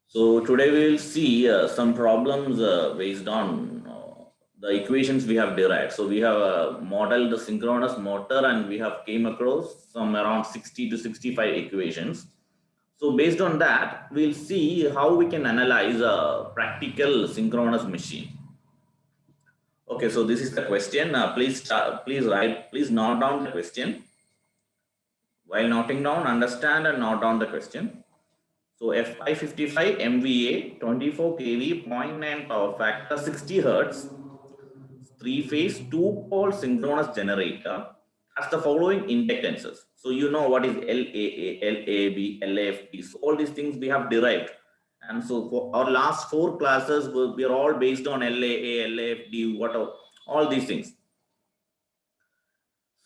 So today we will see some problems based on the equations we have derived. So we have modeled the synchronous motor and we have came across some around 60 to 65 equations. So based on that, we'll see how we can analyze a practical synchronous machine. Okay, so this is the question. Please note down the question. While noting down, understand and note down the question. So F555 MVA, 24 kV, 0.9 power factor, 60 hertz, three-phase, two-pole synchronous generator has the following inductances. So you know what is LAA, LAB, LAFT. So all these things we have derived. And so for our last 4 classes, we are all based on LAA, LAFT, whatever, all these things.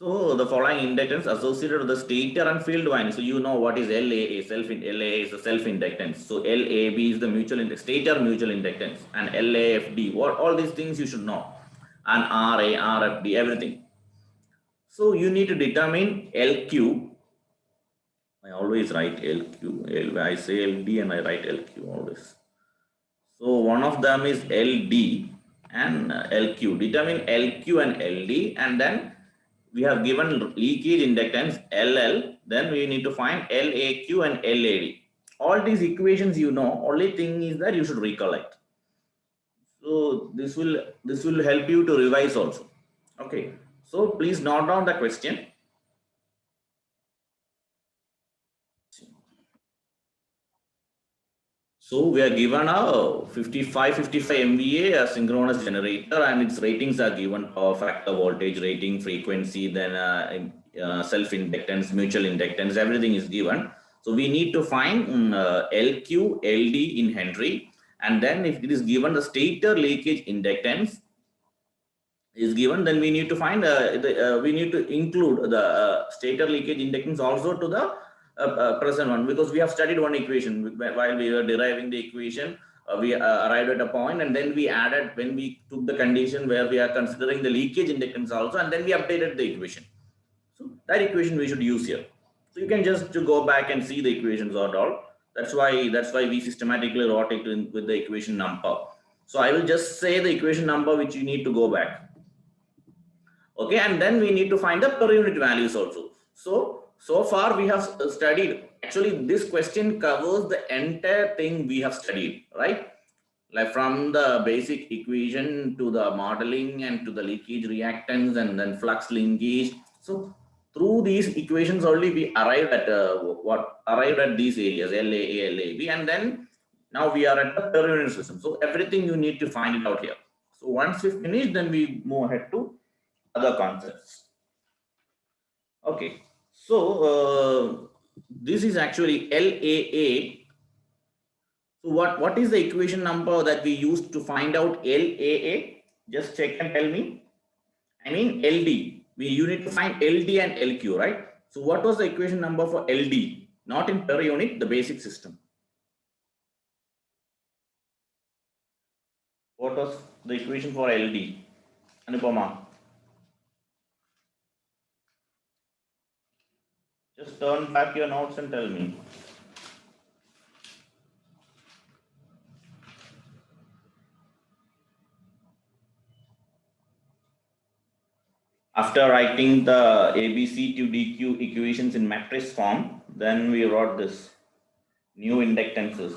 So the following inductance associated with the stator and field winding. So you know what is LAA, LAA is the self-inductance. So LAB is the mutual inductance, stator mutual inductance, and LAFD. What all these things you should know, and RA, RFD, everything. So you need to determine LQ. I always write LQ. I say LD and I write LQ always. So one of them is LD and LQ. Determine LQ and LD, and then we have given leakage inductance LL, then we need to find LAQ and LAD. All these equations you know, only thing is that you should recollect. So this will help you to revise also. Okay, so please note down the question. So we are given a 55 MVA a synchronous generator, and its ratings are given: power factor, voltage rating, frequency, then self inductance, mutual inductance, everything is given. So we need to find LQ, LD in Henry, and then if it is given the stator leakage inductance is given, then we need to find we need to include the stator leakage inductance also to the present one, because we have studied one equation while we were deriving the equation. We arrived at a point, and then we added, when we took the condition where we are considering the leakage inductance also, and then we updated the equation. So that equation we should use here. So you can just to go back and see the equations or all. That's why we systematically wrote it with the equation number. So I will just say the equation number which you need to go back. Okay, and then we need to find the per unit values also. So far we have studied, actually this question covers the entire thing we have studied, right? Like from the basic equation to the modeling and to the leakage reactance and then flux linkage. So through these equations only we arrived at these areas, LAA, LAB, and then now we are at the per unit system. So everything you need to find it out here. So once we finish, then we move ahead to other concepts. Okay, so this is actually LAA. So what is the equation number that we used to find out LAA? Just check and tell me. I mean LD. You need to find LD and LQ, right? So what was the equation number for LD? Not in per unit, the basic system. What was the equation for LD? Anupama. Just turn back your notes and tell me. After writing the ABC to DQ equations in matrix form, then we wrote this new inductances.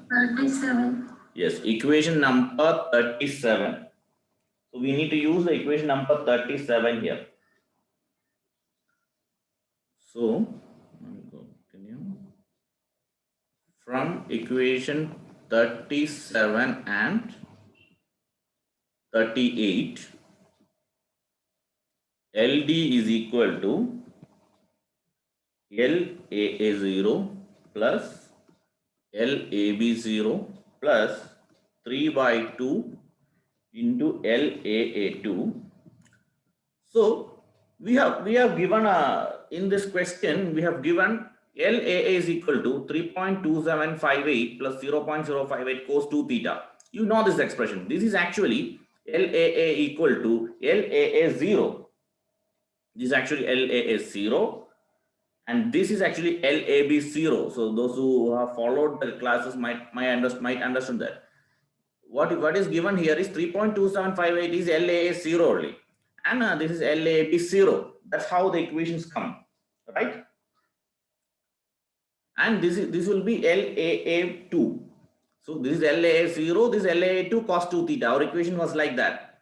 37. Yes, equation number 37. So we need to use the equation number 37 here. So continue from equation 37 and 38. LD is equal to LAA0 plus LAB0 plus 3 by 2 into LAA2. So we have given in this question we have given LAA is equal to 3.2758 plus 0.058 cos 2 theta. You know this expression. This is actually LAA equal to LAA0. This is actually LAA0 And this is actually LAB0. So those who have followed the classes might understand that. What is given here is 3.2758 is LAA0 only. And this is LAB0. That's how the equations come, right? And this will be LAA2. So this is LAA0, this is LAA2 cos 2 theta. Our equation was like that.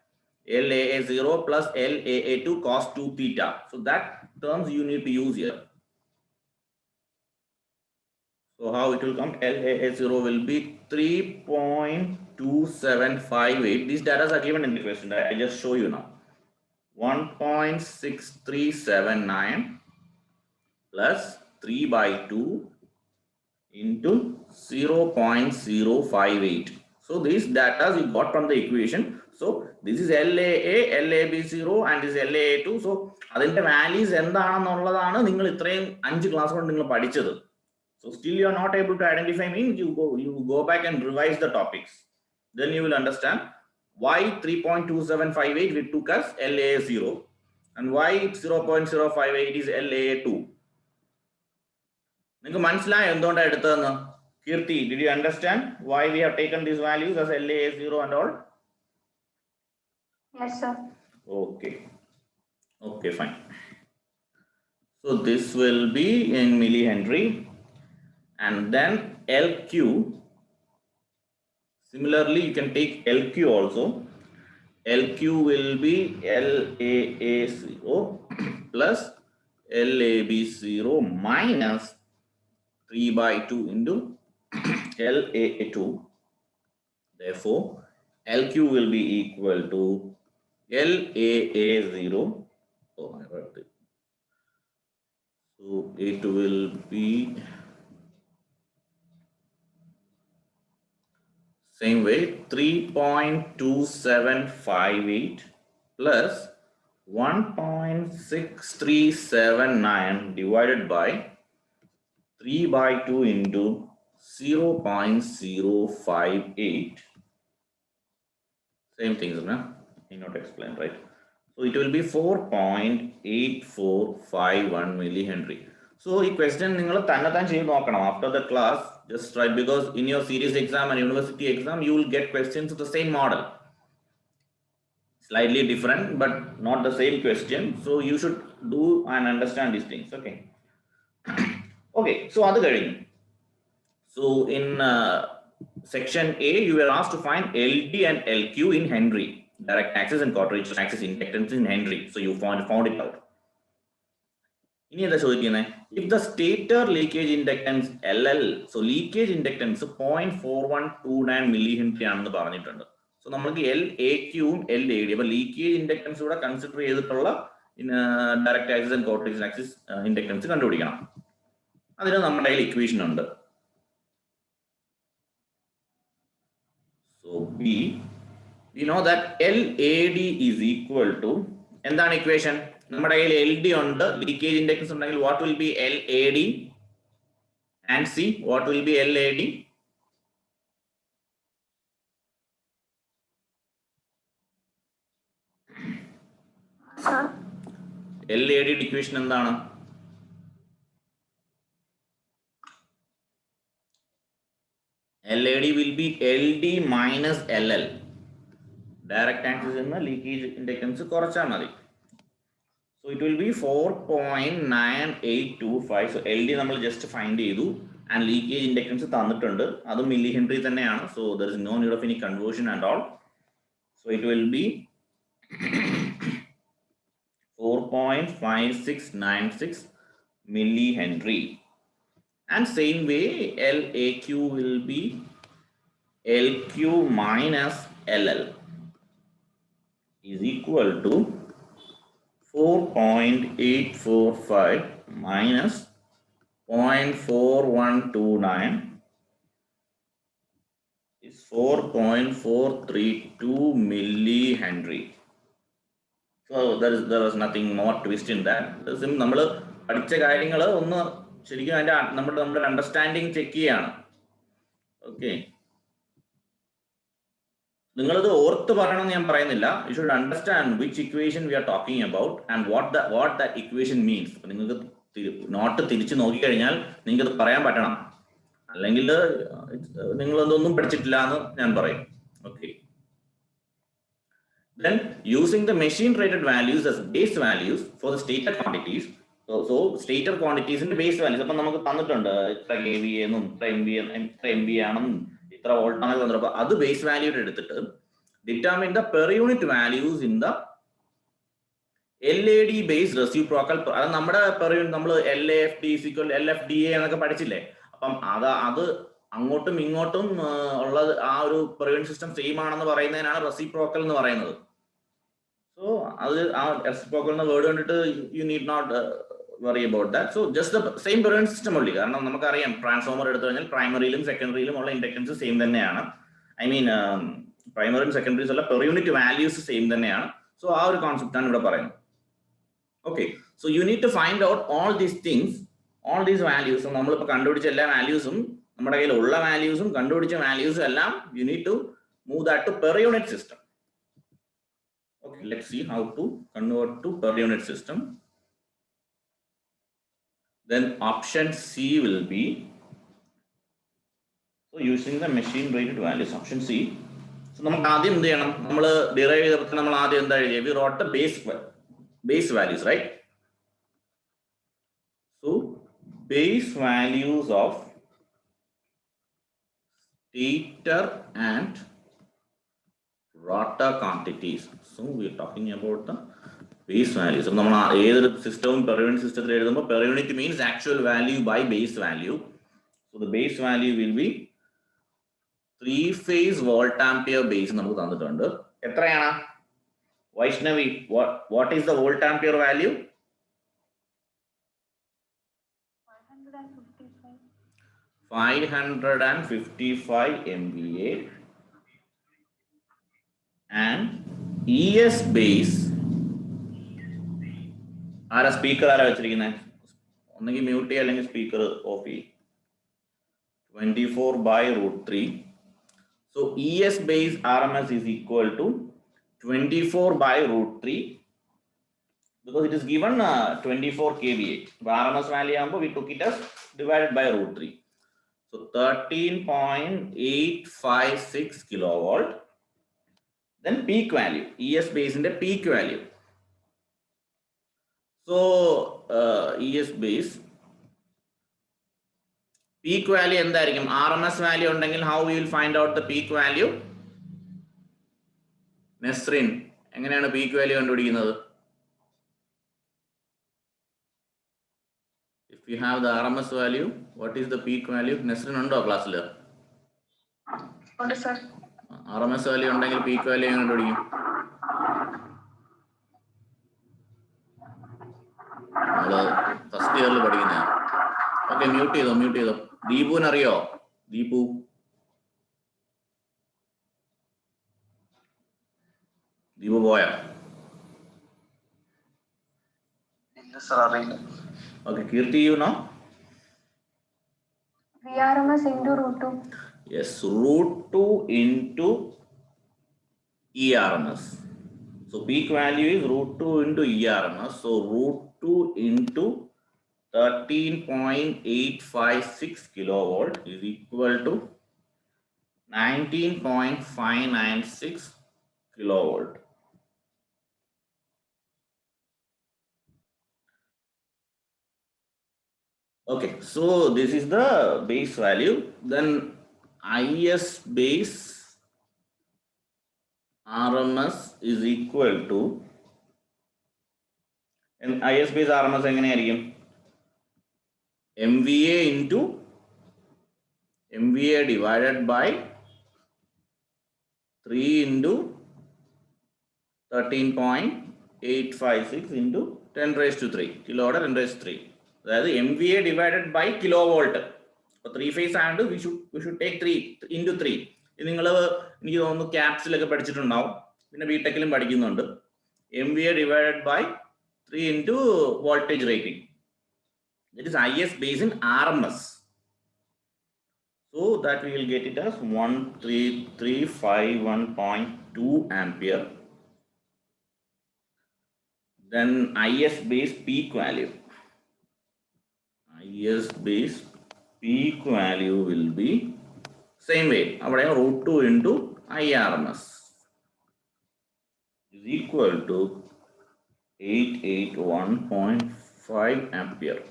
LAA0 plus LAA2 cos 2 theta. So that terms you need to use here. So how it will come? LAA0 will be 3.2758. These data are given in the question. I just show you now. 1.6379 plus 3 by 2 into 0.058. So these data you got from the equation. So this is LAA, LAB0 and this is LAA2. So അതിന്റെ values എന്താണെന്നുള്ളതാണ് നിങ്ങൾ ഇത്രയും 5 class കൊണ്ട് നിങ്ങൾ പഠിച്ചത്. So still you are not able to identify means you go back and revise the topics. Then you will understand why 3.2758 we took as LAA0 and why 0.058 is LAA2. നിങ്ങൾക്ക് മനസ്സിലായോ എന്തുകൊണ്ടാണ് എടുത്തതെന്ന്? Kirti, did you understand why we have taken these values as LAA0 and all? Yes, sir. Okay, fine. So this will be in millihenry, and then LQ. Similarly, you can take LQ also. LQ will be LAA0 plus LAB0 minus 3 by 2 into LAA2. Therefore, LQ will be equal to LAA0. Oh, I wrote it. So it will be same way 3.2758 plus 1.6379 divided by 3 by 2 into 0.058. Same things, no? I not explain, right? So it will be 4.8451 millihenry. So this question after the class, just right, because in your series exam and university exam, you will get questions of the same model. Slightly different, but not the same question. So you should do and understand these things, okay? Okay, so other getting. So in section A, you were asked to find LD and LQ in Henry, direct axis and quadrature axis inductance in Henry. So you found it out. If the stator leakage inductance LL, so leakage inductance 0.4129 millihenry ആണെന്ന് പറഞ്ഞിട്ടുണ്ട്. So നമുക്ക് LAQ ഉം LAD, അപ്പോൾ leakage inductance കൂടെ consider ചെയ്തിട്ടുള്ള direct axis and quadrature axis inductance കണ്ടുപിടിക്കണം. അതിന് നമ്മുടെ കയ്യിൽ ഇക്വേഷൻ ഉണ്ട്. So B, we know that LAD is equal to, എന്താണ് equation? നമ്മുടെ കയ്യിൽ LD ഉണ്ട്, leakage inductance ഉണ്ടെങ്കിൽ what will be LAD? And C, what will be LAD? Sir. LAD equation എന്താണ്? LAD will be LD minus LL. Direct axis in the leakage inductance കുറച്ചാൽ മതി. So it will be 4.9825. So LD നമ്മൾ just find ചെയ്തു and leakage inductance തന്നിട്ടുണ്ട്. അത് millihenry തന്നെയാണ്. So there is no need of any conversion and all. So it will be 4.5696 millihenry. And same way LAQ will be LQ minus LL is equal to 4.845 minus 0.4129 is 4.432 millihenry. So there was nothing more twist in that. നമ്മൾ പഠിച്ച കാര്യങ്ങൾ ഒന്ന് ശരിക്കും അതിന്റെ നമ്മുടെ understanding check ചെയ്യാണ്. Okay, നിങ്ങളത് ഓർത്ത് പറയണമെന്ന് ഞാൻ പറയുന്നില്ല. You should understand which equation we are talking about and what that equation means. നിങ്ങൾക്ക് നോട്ട് തിരിച്ചു നോക്കിക്കഴിഞ്ഞാൽ നിങ്ങൾക്കത് പറയാൻ പറ്റണം, അല്ലെങ്കിൽ നിങ്ങളതൊന്നും പഠിച്ചിട്ടില്ല എന്ന് ഞാൻ പറയും. Okay. Then using the machine rated values as base values for the stated quantities. So stated quantities in the base values. അപ്പം നമുക്ക് തന്നിട്ടുണ്ട് ഇത്ര KVA എന്നും ഇത്ര MVA ആണെന്നും ഇത്ര വോൾട്ട് ആണെന്ന് തന്നിട്ട് അത് ബേസ് വാല്യൂ എടുത്തിട്ട് determine the per unit values in the LAD based reciprocal. അത് നമ്മുടെ പെർ യൂണിറ്റ് നമ്മൾ LAFD LFDA എന്നൊക്കെ പഠിച്ചില്ലേ. അപ്പം അത് അങ്ങോട്ടും ഇങ്ങോട്ടും ഉള്ള ആ ഒരു പെർ യൂണിറ്റ് സിസ്റ്റം സെയിം ആണെന്ന് പറയുന്നതിനാണ് റെസിപ്രോക്കൽ എന്ന് പറയുന്നത്. സോ അത് ആ റെസിപ്രോക്കൽ എന്ന വേർഡ് കണ്ടിട്ട് you need not worry about that. So just the same per unit system ഉള്ളി. കാരണം നമുക്കറിയാം ട്രാൻസ്ഫോമർ എടുത്തു കഴിഞ്ഞാൽ പ്രൈമറിയിലും സെക്കൻഡറിയിലും ഉള്ള ഇൻഡക്ടൻസ് സെയിം തന്നെയാണ്. ഐ മീൻ പ്രൈമറിയും സെക്കൻഡറീസ് ഉള്ള പെർ യൂണിറ്റ് വാല്യൂസ് സെയിം തന്നെയാണ്. സോ ആ ഒരു കോൺസെപ്റ്റ് ആണ് ഇവിടെ പറയുന്നത്. Okay, so you need to find out all these things, all these values. So നമ്മളിപ്പോൾ കണ്ടുപിടിച്ച എല്ലാ വാല്യൂസും നമ്മുടെ കയ്യിൽ ഉള്ള വാല്യൂസും കണ്ടുപിടിച്ച വാല്യൂസും എല്ലാം you need to move that to per unit system. Okay, let's see how to convert to per unit system. Then option C will be, so using the machine rated values, option C. So നമുക്ക് ആദ്യം എന്ത് ചെയ്യണം? നമ്മൾ derive ചെയ്തപ്പോൾ നമ്മൾ ആദ്യം എന്താ എഴുതിയത്? We wrote the base values, right? So base values of stator and rotor quantities. So we are talking about the base values. So നമ്മൾ ഏതൊരു സിസ്റ്റവും പെർ യൂണിറ്റ് സിസ്റ്റത്തിൽ എഴുതുമ്പോൾ per unit means actual value by base value. So the base value will be 3-phase volt ampere base നമുക്ക് തന്നിട്ടുണ്ട്. എത്രയാണ്? Vaishnavi, what is the volt ampere value? 555 MVA and ES base. ആരാ speaker ആരാ വെച്ചിരിക്കുന്നത്? ഒന്നെങ്കിൽ mute ചെയ്യുക അല്ലെങ്കിൽ speaker of ചെയ്യും. 24/√3. So ES base RMS is equal to 24/√3 because it is given 24 kVA. RMS value we took it as divided by √3. So 13.856 kilowatt. Then peak value, ES base in the peak value. So ES base peak value എന്തായിരിക്കും? RMS value ഉണ്ടെങ്കിൽ how we will find out the peak value? Nesrin, എങ്ങനെയാണ് peak value കണ്ടുപിടിക്കുന്നത്? If you have the RMS value, what is the peak value? Nesrin ഉണ്ടോ ക്ലാസ്സിൽ? ഉണ്ട് sir. RMS value ഉണ്ടെങ്കിൽ peak value എങ്ങനെ കണ്ടുപിടിക്കും? നമ്മള് ഫസ്റ്റ് ഇയറിൽ പഠിക്കുന്നതാണ്. ഓക്കെ, മ്യൂട്ട് ചെയ്തോ. ദീപുവിന് അറിയോ? ദീപു പോയോ? Okay, Kirti, you know? VRMS into √2. Yes, √2 into ERMS. So peak value is √2 into ERMS. So √2 into 13.856 kilowatt is equal to 19.596 kilowatt. Okay, so this is the base value. Then IS base RMS is equal to, and IS base RMS എങ്ങനെയായിരിക്കും? MVA into MVA divided by 3 into 13.856 into 10⁻³ kilowatt 10⁻³. അതായത് MVA divided by kilovolt. അപ്പോൾ 3 phase ആയതുകൊണ്ട് we should take 3 into 3. ഇത് നിങ്ങൾ എനിക്ക് തോന്നുന്നു ക്യാപ്സിലൊക്കെ പഠിച്ചിട്ടുണ്ടാവും, പിന്നെ ബിടെക്കിലും പഠിക്കുന്നുണ്ട്. MVA divided by 3 into voltage rating. That is IS base in RMS. So that we will get it as 13351.2 ampere. Then IS base peak value. IS base peak value will be same way. Root 2 into IRMS is equal to 881.5 ampere.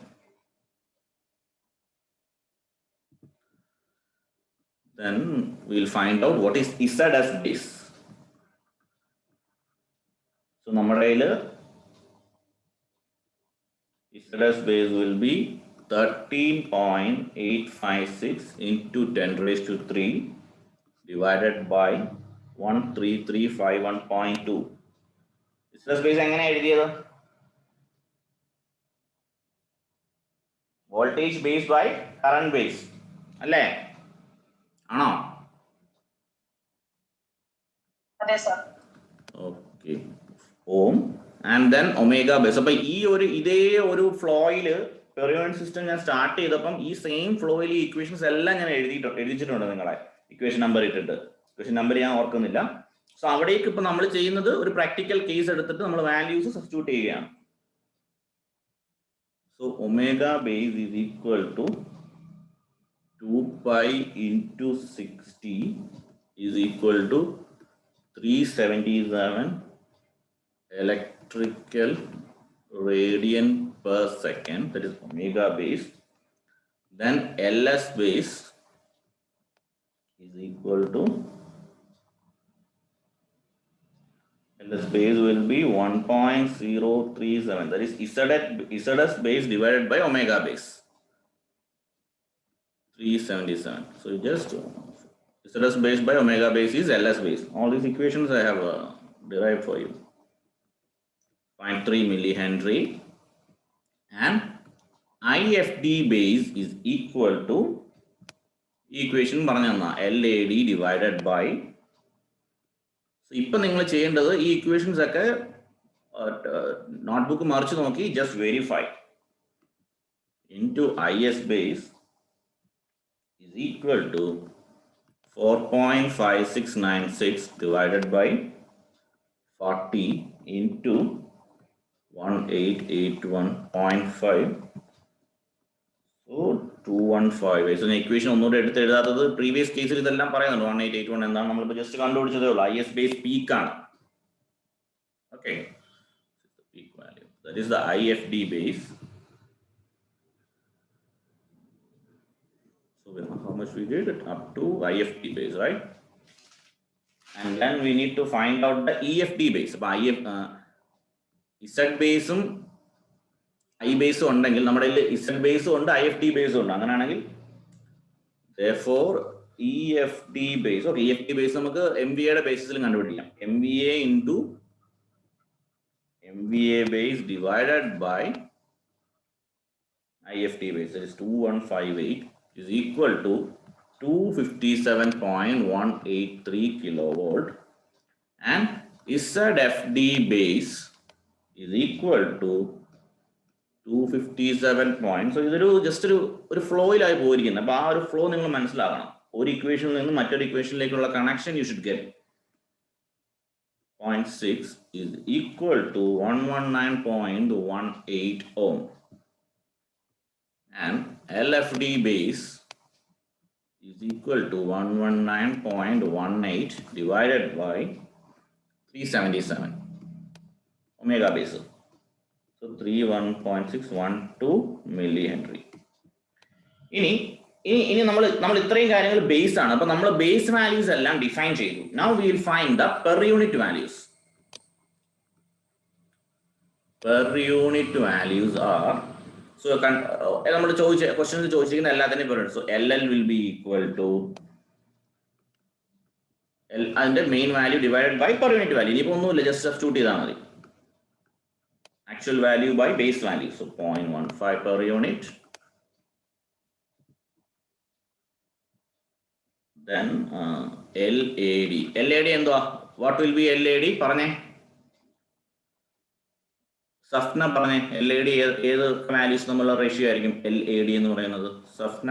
Then we'll find out what is Z as base. So നമ്മുടെ Z as base will be 13.856 into 10 raised to 3 divided by 13351.2. Z as base എങ്ങനെ എഴുതിയത്? Voltage base by current base. അല്ലേ? ആണോ? അതെ sir. Okay. Ohm and then omega base. അപ്പോൾ ഇതേ ഒരു ഫ്ലോയിൽ പെർ യൂണിറ്റ് സിസ്റ്റം ഞാൻ സ്റ്റാർട്ട് ചെയ്തപ്പം ഈ സെയിം ഫ്ലോയിൽ ഈ ഇക്വേഷൻസ് എല്ലാം ഞാൻ എഴുതിച്ചിട്ടുണ്ട് നിങ്ങളെ ഇക്വേഷൻ നമ്പർ ഇട്ടിട്ട്. ഇക്വേഷൻ നമ്പർ ഞാൻ ഓർക്കുന്നില്ല. സോ അവിടേക്ക് ഇപ്പൊ നമ്മൾ ചെയ്യുന്നത് ഒരു പ്രാക്ടിക്കൽ കേസ് എടുത്തിട്ട് നമ്മൾ വാല്യൂസ് സബ്സ്റ്റിറ്റ്യൂട്ട് ചെയ്യുകയാണ്. So omega base is equal to 2 pi into 60 is equal to 377 electrical radian per second, that is omega base. Then LS base is equal to LS base will be 1.037, that is ZS base divided by omega base 377. So just ZS base by omega base is LS base. All these equations I have derived for you. 0.3 millihenry and IFD base is equal to equation LAD divided by. So ഇപ്പൊ നിങ്ങൾ ചെയ്യേണ്ടത് ഈ equations ഒക്കെ notebook മറിച്ച് നോക്കി just verify. Into IS base is equal to 4.5696 divided by 40 into 1881.5. So 215. So equation ഒന്നുകൂടെ എടുത്ത് എഴുതാത്തത് previous കേസിൽ ഇതെല്ലാം പറയുന്നുണ്ട്. 1881 എന്താണ് നമ്മളിപ്പോൾ ജസ്റ്റ് കണ്ടുപിടിച്ചതേ ഉള്ളൂ. IS base peak ആണ്. Okay, peak value, that is the IFD base. So how much we did it up to IFD base, right? And then we need to find out the EFD base. Z ബേസും I ബേസും ഉണ്ടെങ്കിൽ നമ്മുടെ Z ബേസും ഉണ്ട് IFD ബേസും ഉണ്ട്. അങ്ങനെയാണെങ്കിൽ therefore EFD base, okay, EFD base നമുക്ക് MVA ബേസിസിൽ കണ്ടുപിടിക്കാം. MVA into MVA base divided by IFD base, that is 2158 is equal to 257.183 kilovolt, and ZFD base is equal to 257 point. So ഇതൊരു just ഒരു ഫ്ലോയിലായി പോയിരിക്കുന്നത്. അപ്പോൾ ആ ഒരു ഫ്ലോ നിങ്ങൾ മനസ്സിലാക്കണം. ഒരു ഇക്വേഷനിൽ നിന്ന് മറ്റൊരു ഇക്വേഷനിലേക്കുള്ള connection you should get. 0.6 is equal to 119.18 ohm, and LFD base is equal to 119.18 divided by 377 omega base. So 31.612 millihenry. ഇനി നമ്മൾ ഇത്രയും കാര്യങ്ങൾ ബേസ് ആണ്. അപ്പൊ നമ്മൾ ബേസ് വാല്യൂസ് എല്ലാം ഡിഫൈൻ ചെയ്തു. Now we will find the per unit values. Per unit values are, so നമ്മൾ ക്വസ്റ്റ്യൻസ് ചോദിച്ചിരിക്കുന്ന എല്ലാത്തിനെയും പറയുന്നത്. So LL will be equal to അതിന്റെ main value divided by per unit value. ഇനിയിപ്പോ ഒന്നുമില്ല, ജസ്റ്റ് സബ്സ്റ്റിറ്റ്യൂട്ട് ചെയ്താൽ മതി. Actual value by base value, so 0.15 per unit. Then LAD എന്തുവാ? What will be LAD? പറഞ്ഞേ സഫ്ന, പറഞ്ഞേ LAD ഏത് വാല്യൂസ് തമ്മിലുള്ള റേഷ്യോ ആയിരിക്കും LAD എന്ന് പറയുന്നത്? Safna,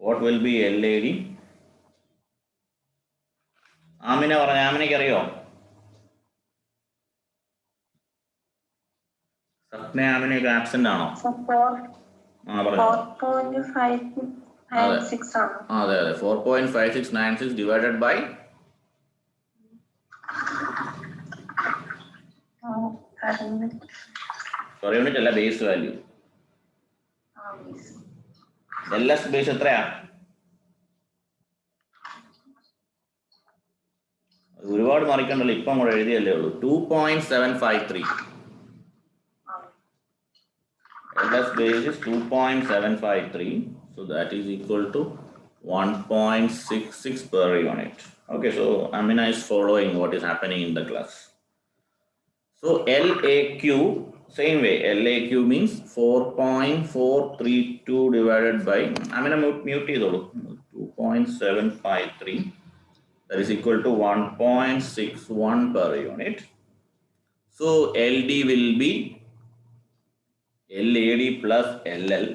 what will be LAD? Amina പറഞ്ഞേ, ആമിനയ്ക്ക് അറിയോ? സപ്നയാമിനൊക്കെ ആബ്സെന്റ് ആണോ? So 4.596 ആണ്. അതെ 4.5696 ഡിവൈഡഡ് ബൈ പെർ യൂണിറ്റ് അല്ല, ബേസ് വാല്യൂ. LS ബേസ് എത്രയാ? ഒരുപാട് മറിക്കണ്ടല്ലോ, ഇപ്പം കൂടെ എഴുതിയല്ലേ ഉള്ളൂ. 2.753. LS base is 2.753, so that is equal to 1.66 per unit. Okay, so Amina is following what is happening in the class. So LAQ, same way, LAQ means 4.432 divided by, Amina mute ചെയ്തോളൂ, 2.753, that is equal to 1.61 per unit. So LD will be LAD plus LL.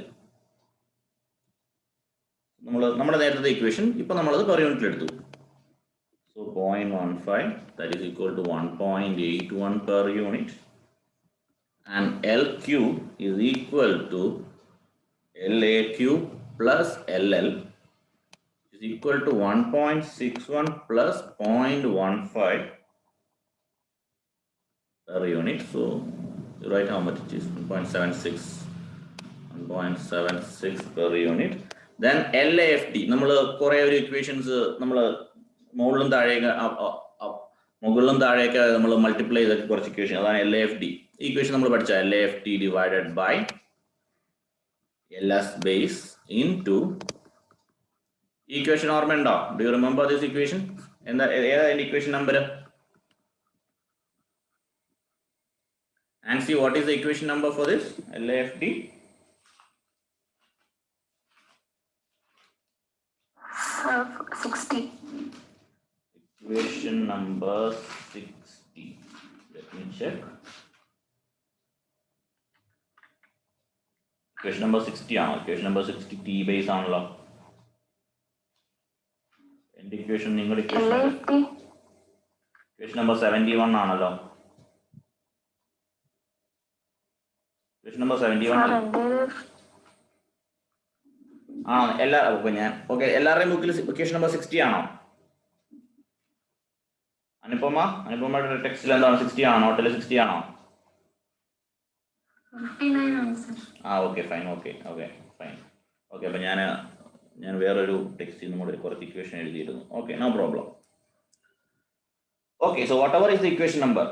നമ്മുടെ നേരത്തെ equation ഇപ്പൊ നമ്മളത് per യൂണിറ്റിൽ എടുത്തു. So 0.15, that is equal to 1.81 per unit, and LQ is equal to LAQ plus LL is equal to 1.61 plus 0.15 per unit. So you write how much it is, 1.76 per unit. Then LAFT, നമ്മൾ കുറേ ഒരു equations നമ്മൾ മുകളിലും താഴെയൊക്കെ നമ്മൾ multiply ചെയ്തൊക്കെ കുറച്ച് equation, അതാണ് LAFT. ഈ ഇക്വേഷൻ നമ്മൾ പഠിച്ച LAFT divided by LS base into, ഈ ഇക്വേഷൻ ഓർമ്മയുണ്ടോ? Do you remember this equation? എന്താ, ഏതാ അതിന്റെ equation number? Nancy, what is the equation number for this LAFT? 60. Equation number 60. Let me check. Equation number 60 ആണോ? Equation number 60 T base ആണല്ലോ. എന്റെ equation നിങ്ങളുടെ equation number 71 ആണല്ലോ. Equation number 71 ആണോ? എല്ലാവരുടെയും ബുക്കിൽ ഇക്വേഷൻ നമ്പർ 60 ആണോ? അനുപമയുടെ ടെക്സ്റ്റിൽ എന്താണ് 60 ആണോ? നോട്ടിൽ 60 ആണോ? Okay fine. അപ്പൊ ഞാൻ വേറൊരു ടെക്സ്റ്റിൽ നമ്മുടെ കുറച്ച് ഇക്വേഷൻ എഴുതിയിരുന്നു. Okay, no problem. Okay, so whatever is the equation number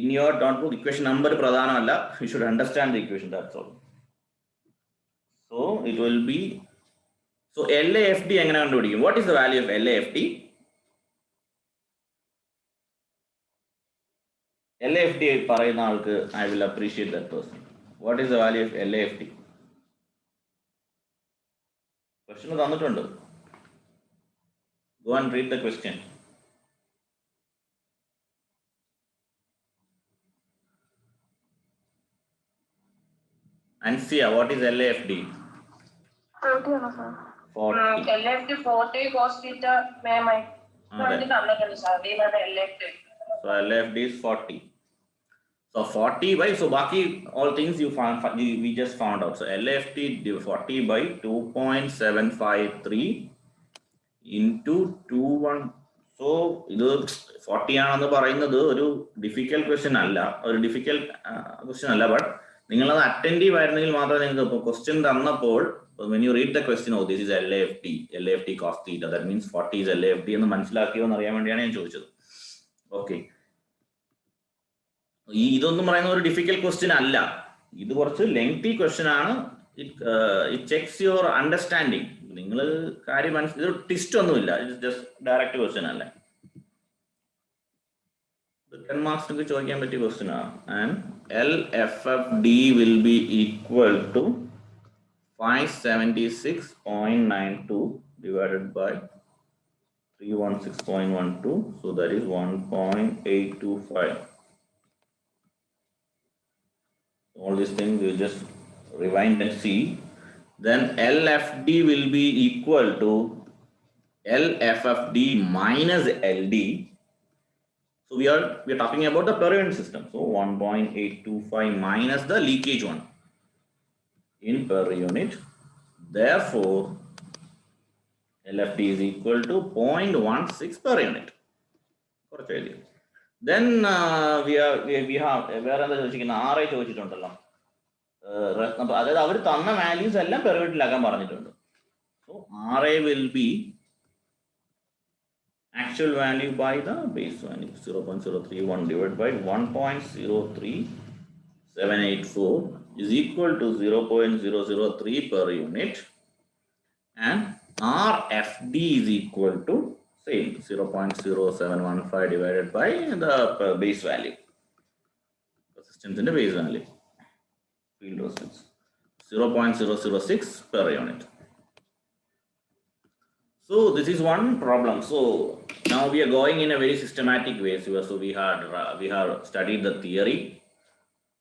in your notebook, equation number പ്രധാനമല്ല, you should understand the equation, that's all. So it will be, so LAFT എങ്ങനെ കണ്ടുപിടിക്കും? What is the value of LAFT? LAFT പറയുന്ന ആൾക്ക് I will appreciate that person. What is the value of LAFT? Question തന്നിട്ടുണ്ട്. Go and read the question. Ansia, what is LAFT? 40 ആണ് sir. 40. LAFT 40 cos theta മാമായി. തന്നിട്ടുണ്ട് sir. ഇതാണ് LAFT. So LAFT is 40. So 40 by, so baki all things you found, we just found out. So LAFT 40 by 2.753 into 21. So ഇത് 40 ആണെന്ന് പറയുന്നത് ഒരു difficult question അല്ല, but നിങ്ങളത് attentive ആയിരുന്നെങ്കിൽ മാത്രമേ നിങ്ങൾക്ക് ക്വസ്റ്റ്യൻ തന്നപ്പോൾ when you read the question, oh this is LAFT cos theta, that means 40 is LAFT എന്ന് മനസ്സിലാക്കിയോ എന്ന് അറിയാൻ വേണ്ടിയാണ് ഞാൻ ചോദിച്ചത്. ഓക്കെ, ഇതൊന്നും പറയുന്ന ഒരു ഡിഫിക്കൽട്ട് ക്വസ്റ്റ്യൻ അല്ല, ഇത് കുറച്ച് ലെങ്തി ക്വസ്റ്റ്യൻ ആണ്. It checks your understanding. നിങ്ങൾ കാര്യം ഇത് ട്വിസ്റ്റ് ഒന്നുമില്ല, ഇറ്റ് ജസ്റ്റ് ഡയറക്റ്റ് ക്വസ്റ്റ്യൻ അല്ലേ. 10 മാർക്സിനൊക്കെ ചോദിക്കാൻ പറ്റിയ ക്വസ്റ്റ്യൻ ആണ്. And LFFD will be equal to 576.92 divided by 316.12, so that is 1.825. All these things you just rewind and see. Then LFD will be equal to LFFD minus LD. So we are talking about the per unit system. So 1.825 minus the leakage one in per unit. Therefore, LFT is equal to 0.16 per unit. Then we have where are the RA ചോദിച്ചിട്ടുണ്ടല്ലോ അതായത് അവർ തന്ന values എല്ലാം per യൂണിറ്റിലാക്കാൻ പറഞ്ഞിട്ടുണ്ട്. So RA will be actual value by the base value 0.031 divided by 1.03784 is equal to 0.003 per unit, and RFD is equal to same 0.0715 divided by the base value, resistance in the base value, field resistance 0.006 per unit. So this is one problem. So now we are going in a very systematic way. So we have studied the theory.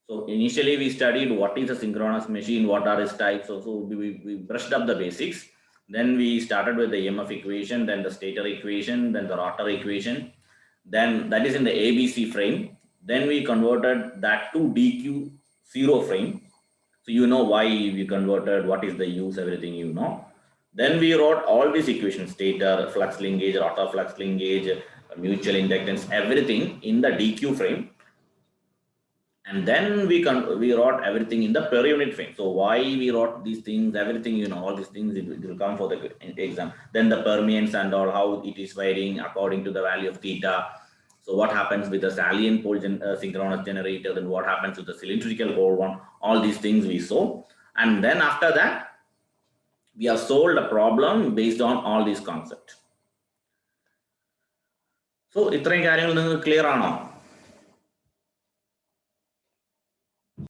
So initially we studied what is a synchronous machine, what are its types. So we brushed up the basics. Then we started with the EMF equation, then the stator equation, then the rotor equation. Then that is in the ABC frame. Then we converted that to DQ0 frame. So you know why we converted, what is the use, everything you know. Then we wrote all these equations, stator, flux linkage, rotor flux linkage, mutual inductance, everything in the DQ frame. And then we wrote everything in the per unit frame. So why we wrote these things, everything, you know, all these things, it will come for the exam. Then the permeance and all, how it is varying according to the value of theta. So what happens with the salient pole synchronous generator, then what happens with the cylindrical pole one, all these things we saw. And then after that, we have solved a problem based on all these concepts. So, ഇത്രയും കാര്യങ്ങൾ നിങ്ങൾക്ക് clear ആണോ?